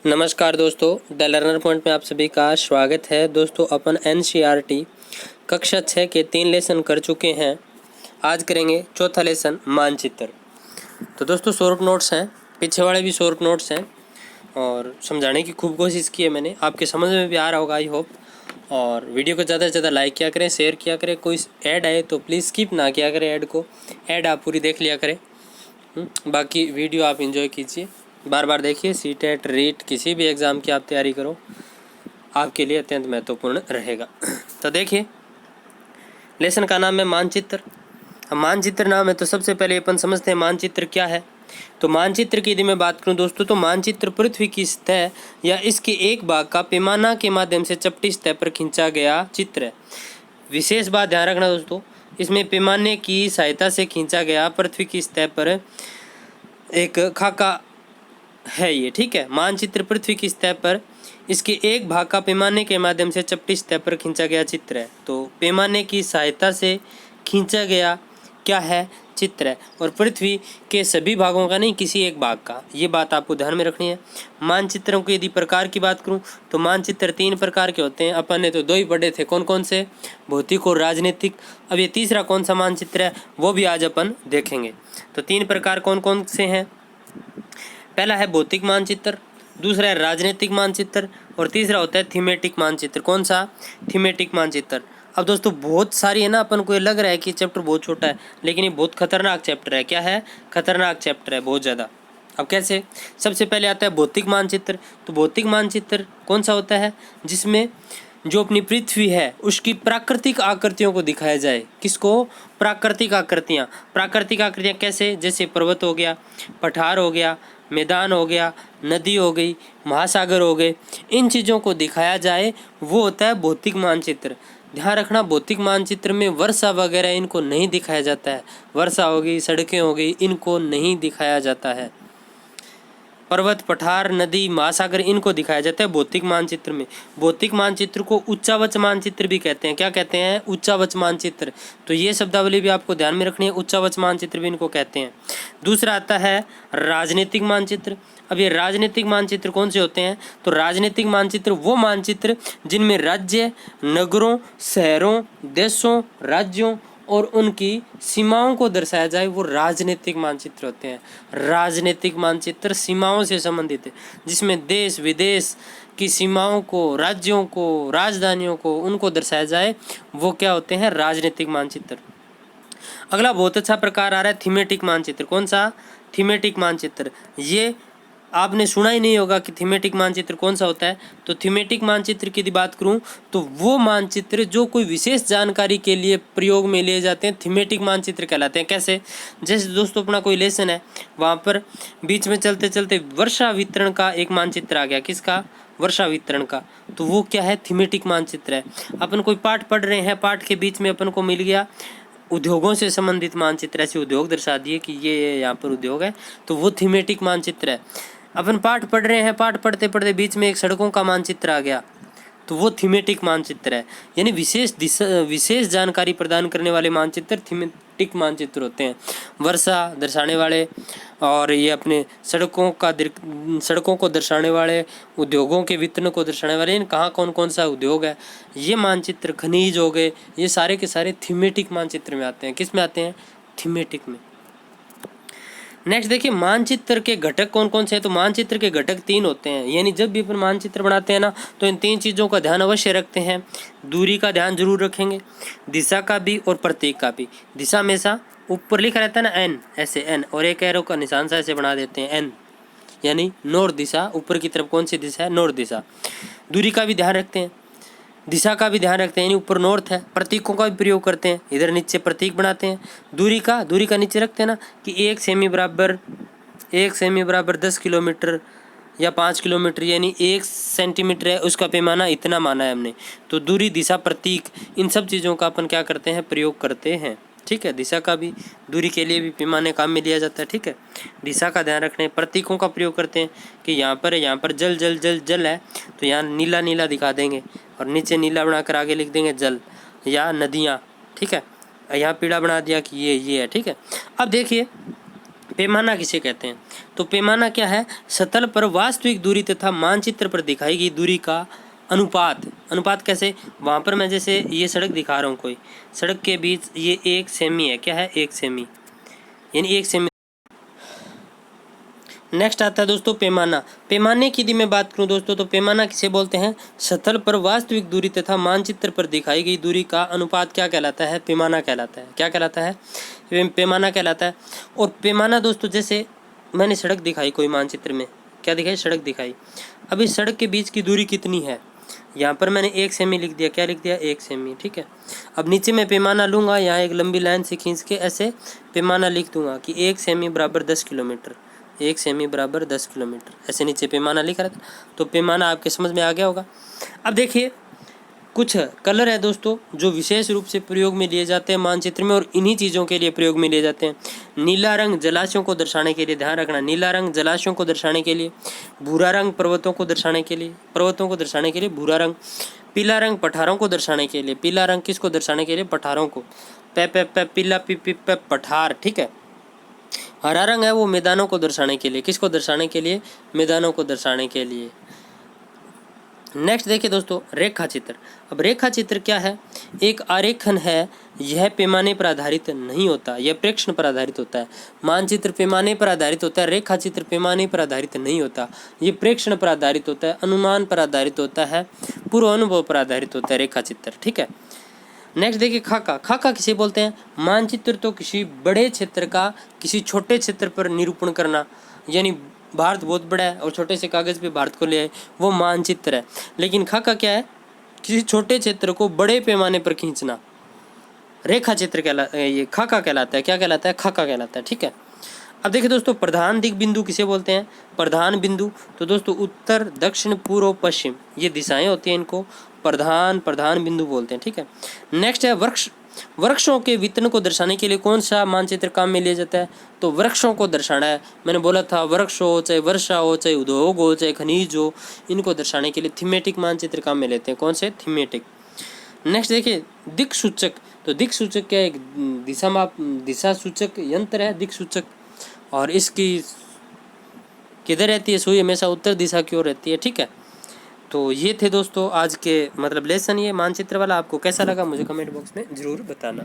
नमस्कार दोस्तों, the learner point में आप सभी का स्वागत है। दोस्तों अपन एनसीईआरटी कक्षा 6 के 3 लेसन कर चुके हैं। आज करेंगे चौथा लेसन मानचित्र। तो दोस्तों शॉर्ट नोट्स हैं, पीछे वाले भी शॉर्ट नोट्स हैं और समझाने की खूब कोशिश की है मैंने। आपके समझ में भी आ रहा होगा आई होप। और वीडियो को ज़्यादा से ज़्यादा लाइक किया करें, शेयर किया करें। कोई ऐड आए तो प्लीज़ स्किप ना किया करें ऐड को, ऐड आप पूरी देख लिया करें। बाकी वीडियो आप एंजॉय कीजिए, बार बार देखिए। सीटेट रीट किसी भी एग्ज़ाम की आप तैयारी करो, आपके लिए अत्यंत महत्वपूर्ण रहेगा। तो देखिए लेसन का नाम है मानचित्र। अब मानचित्र नाम है तो सबसे पहले अपन समझते हैं मानचित्र क्या है। तो मानचित्र की यदि मैं बात करूं दोस्तों, तो मानचित्र पृथ्वी की सतह या इसके एक भाग का पैमाना के माध्यम से चपटी सतह पर खींचा गया चित्र है। विशेष बात ध्यान रखना दोस्तों, इसमें पैमाने की सहायता से खींचा गया पृथ्वी की सतह पर एक खाका है ये, ठीक है। मानचित्र पृथ्वी की सतह पर इसके एक भाग का पैमाने के माध्यम से चपटी सतह पर खींचा गया चित्र है। तो पैमाने की सहायता से खींचा गया क्या है, चित्र है। और पृथ्वी के सभी भागों का नहीं, किसी एक भाग का, ये बात आपको ध्यान में रखनी है। मानचित्रों की यदि प्रकार की बात करूं तो मानचित्र 3 प्रकार के होते हैं। अपन ने तो 2 ही पढ़े थे, कौन कौन से, भौतिक और राजनीतिक। अब ये तीसरा कौन सा मानचित्र है वो भी आज अपन देखेंगे। तो 3 प्रकार कौन कौन से हैं। पहला है भौतिक मानचित्र, दूसरा है राजनीतिक मानचित्र और तीसरा होता है थीमेटिक मानचित्र। कौन सा, थीमेटिक मानचित्र। अब दोस्तों बहुत सारी है ना, अपन को ये लग रहा है कि चैप्टर बहुत छोटा है, लेकिन ये बहुत खतरनाक चैप्टर है। क्या है, खतरनाक चैप्टर है बहुत ज़्यादा। अब कैसे, सबसे पहले आता है भौतिक मानचित्र। तो भौतिक मानचित्र कौन सा होता है, जिसमें जो अपनी पृथ्वी है उसकी प्राकृतिक आकृतियों को दिखाया जाए। किसको, प्राकृतिक आकृतियाँ। प्राकृतिक आकृतियाँ कैसे, जैसे पर्वत हो गया, पठार हो गया, मैदान हो गया, नदी हो गई, महासागर हो गए, इन चीज़ों को दिखाया जाए, वो होता है भौतिक मानचित्र। ध्यान रखना, भौतिक मानचित्र में वर्षा वगैरह इनको नहीं दिखाया जाता है। वर्षा हो गई, सड़कें हो गई, इनको नहीं दिखाया जाता है। पर्वत, पठार, नदी, महासागर, इनको दिखाया जाता है भौतिक मानचित्र में। भौतिक मानचित्र को उच्चावच मानचित्र भी कहते हैं। क्या कहते हैं, उच्चावच मानचित्र। तो ये शब्दावली भी आपको ध्यान में रखनी है, उच्चावच मानचित्र भी इनको कहते हैं। दूसरा आता है राजनीतिक मानचित्र। अब ये राजनीतिक मानचित्र कौन से होते हैं, तो राजनीतिक मानचित्र वो मानचित्र जिनमें राज्य, नगरों, शहरों, देशों, राज्यों और उनकी सीमाओं को दर्शाया जाए, वो राजनीतिक मानचित्र होते हैं। राजनीतिक मानचित्र सीमाओं से संबंधित है, जिसमें देश विदेश की सीमाओं को, राज्यों को, राजधानियों को, उनको दर्शाया जाए, वो क्या होते हैं, राजनीतिक मानचित्र। अगला बहुत अच्छा प्रकार आ रहा है थीमेटिक मानचित्र। कौन सा, थीमेटिक मानचित्र। ये आपने सुना ही नहीं होगा कि थीमेटिक मानचित्र कौन सा होता है। तो थीमेटिक मानचित्र की यदि बात करूं तो वो मानचित्र जो कोई विशेष जानकारी के लिए प्रयोग में लिए जाते हैं, थीमेटिक मानचित्र कहलाते हैं। कैसे, जैसे दोस्तों अपना कोई लेसन है, वहाँ पर बीच में चलते चलते वर्षा वितरण का एक मानचित्र आ गया। किसका, वर्षा वितरण का। तो वो क्या है, थीमेटिक मानचित्र है। अपन कोई पाठ पढ़ रहे हैं, पाठ के बीच में अपन को मिल गया उद्योगों से संबंधित मानचित्र, ऐसे उद्योग दर्शा दिए कि ये यहाँ पर उद्योग है, तो वो थीमेटिक मानचित्र है। अपन पाठ पढ़ रहे हैं, पाठ पढ़ते पढ़ते बीच में एक सड़कों का मानचित्र आ गया, तो वो थीमेटिक मानचित्र है। यानी विशेष जानकारी प्रदान करने वाले मानचित्र थीमेटिक मानचित्र होते हैं। वर्षा दर्शाने वाले और ये अपने सड़कों को दर्शाने वाले, उद्योगों के वितरण को दर्शाने वाले, इन कहाँ कौन कौन सा उद्योग है, ये मानचित्र, खनिज हो गए, ये सारे के सारे थीमेटिक मानचित्र में आते हैं। किस में आते हैं, थीमेटिक में। नेक्स्ट देखिए मानचित्र के घटक कौन कौन से हैं। तो मानचित्र के घटक 3 होते हैं। यानी जब भी अपन मानचित्र बनाते हैं ना, तो इन 3 चीज़ों का ध्यान अवश्य रखते हैं। दूरी का ध्यान जरूर रखेंगे, दिशा का भी और प्रतीक का भी। दिशा हमेशा ऊपर लिखा रहता है ना, एन, ऐसे एन, और एक एरो का निशान सा ऐसे बना देते हैं, एन, यानी नॉर्थ दिशा। ऊपर की तरफ कौन सी दिशा है, नॉर्थ दिशा। दूरी का भी ध्यान रखते हैं, दिशा का भी ध्यान रखते हैं, यानी ऊपर नॉर्थ है। प्रतीकों का भी प्रयोग करते हैं, इधर नीचे प्रतीक बनाते हैं। दूरी का नीचे रखते हैं ना, कि 1 सेमी बराबर 10 किलोमीटर या 5 किलोमीटर, यानी 1 सेंटीमीटर है, उसका पैमाना इतना माना है हमने। तो दूरी, दिशा, प्रतीक, इन सब चीज़ों का अपन क्या करते हैं, प्रयोग करते हैं। ठीक है, दिशा का भी, दूरी के लिए भी पैमाने काम में लिया जाता है। ठीक है, दिशा का ध्यान रखने, प्रतीकों का प्रयोग करते हैं कि यहाँ पर जल जल जल जल है, तो यहाँ नीला नीला दिखा देंगे और नीचे नीला बनाकर आगे लिख देंगे जल या नदियाँ। ठीक है, यहाँ पीला बना दिया कि ये है। ठीक है, अब देखिए पैमाना किसे कहते हैं? तो पैमाना क्या है? सतह पर वास्तविक दूरी तथा मानचित्र पर दिखाई गई दूरी का अनुपात। अनुपात कैसे? वहाँ पर मैं जैसे ये सड़क दिखा रहा हूँ, कोई सड़क के बीच ये 1 सेमी है। क्या है? 1 सेमी, यानी 1 सेमी। नेक्स्ट आता है दोस्तों पैमाना। पैमाने की यदि मैं बात करूं दोस्तों, तो पैमाना किसे बोलते हैं? सतह पर वास्तविक दूरी तथा मानचित्र पर दिखाई गई दूरी का अनुपात क्या कहलाता है? पैमाना कहलाता है। क्या कहलाता है? पैमाना कहलाता है। और पैमाना दोस्तों, जैसे मैंने सड़क दिखाई कोई मानचित्र में, क्या दिखाई? सड़क दिखाई। अब इस सड़क के बीच की दूरी कितनी है? यहाँ पर मैंने 1 सेमी लिख दिया। क्या लिख दिया? 1 सेमी, ठीक है। अब नीचे मैं पैमाना लूँगा, यहाँ एक लंबी लाइन से खींच के ऐसे पैमाना लिख दूंगा कि 1 सेमी बराबर 10 किलोमीटर। 1 सेमी बराबर 10 किलोमीटर, ऐसे नीचे पैमाना लिखा रहता। तो पैमाना आपके समझ में आ गया होगा। अब देखिए कुछ कलर है दोस्तों जो विशेष रूप से प्रयोग में लिए जाते हैं मानचित्र में, और इन्हीं चीज़ों के लिए प्रयोग में लिए जाते हैं। नीला रंग जलाशयों को दर्शाने के लिए, ध्यान रखना, नीला रंग जलाशयों को दर्शाने के लिए। भूरा रंग पर्वतों को दर्शाने के लिए, पर्वतों को दर्शाने के लिए भूरा रंग। पीला रंग पठारों को दर्शाने के लिए, पीला रंग किसको दर्शाने के लिए? पठारों को। पीला पी पठार, ठीक है। हरा रंग है वो मैदानों को दर्शाने के लिए, किसको दर्शाने के लिए? मैदानों को दर्शाने के लिए। नेक्स्ट देखिए दोस्तों रेखा चित्र। अब रेखा चित्र क्या है? एक आरेखन है, यह पैमाने पर आधारित नहीं होता, यह प्रेक्षण पर आधारित होता है। मानचित्र पैमाने पर आधारित होता है, रेखा चित्र पैमाने पर आधारित नहीं होता, ये प्रेक्षण पर आधारित होता है, अनुमान पर आधारित होता है, पूर्व अनुभव पर आधारित होता है रेखा चित्र, ठीक है। नेक्स्ट देखिए खाका। खाका किसे बोलते हैं? मानचित्र तो किसी बड़े क्षेत्र का किसी छोटे क्षेत्र पर निरूपण करना, यानी भारत बहुत बड़ा है और छोटे से कागज़ पे भारत को ले आए, वो मानचित्र है। लेकिन खाका क्या है? किसी छोटे क्षेत्र को बड़े पैमाने पर खींचना, रेखा चित्र ये खाका कहलाता है। क्या कहलाता है? खाका कहलाता है, ठीक है। अब देखिए दोस्तों प्रधान दिग बिंदु किसे बोलते हैं? प्रधान बिंदु तो दोस्तों उत्तर, दक्षिण, पूर्व, पश्चिम, ये दिशाएं होती हैं, इनको प्रधान बिंदु बोलते हैं, ठीक है। नेक्स्ट है वृक्षों के वितरण को दर्शाने के लिए कौन सा मानचित्र काम में लिया जाता है? तो वृक्षों को दर्शाना है। मैंने बोला था वृक्ष हो, चाहे वर्षा हो, चाहे उद्योग हो, चाहे खनिज हो, इनको दर्शाने के लिए थीमेटिक मानचित्र काम में लेते हैं। कौन से? थीमेटिक। नेक्स्ट देखिए दिक् सूचक। तो दिक् सूचक क्या है? एक दिशा सूचक यंत्र है दिक् सूचक, और इसकी किधर रहती है? सुई हमेशा उत्तर दिशा की ओर रहती है, ठीक है। तो ये थे दोस्तों आज के लेसन ये मानचित्र वाला। आपको कैसा लगा मुझे कमेंट बॉक्स में ज़रूर बताना।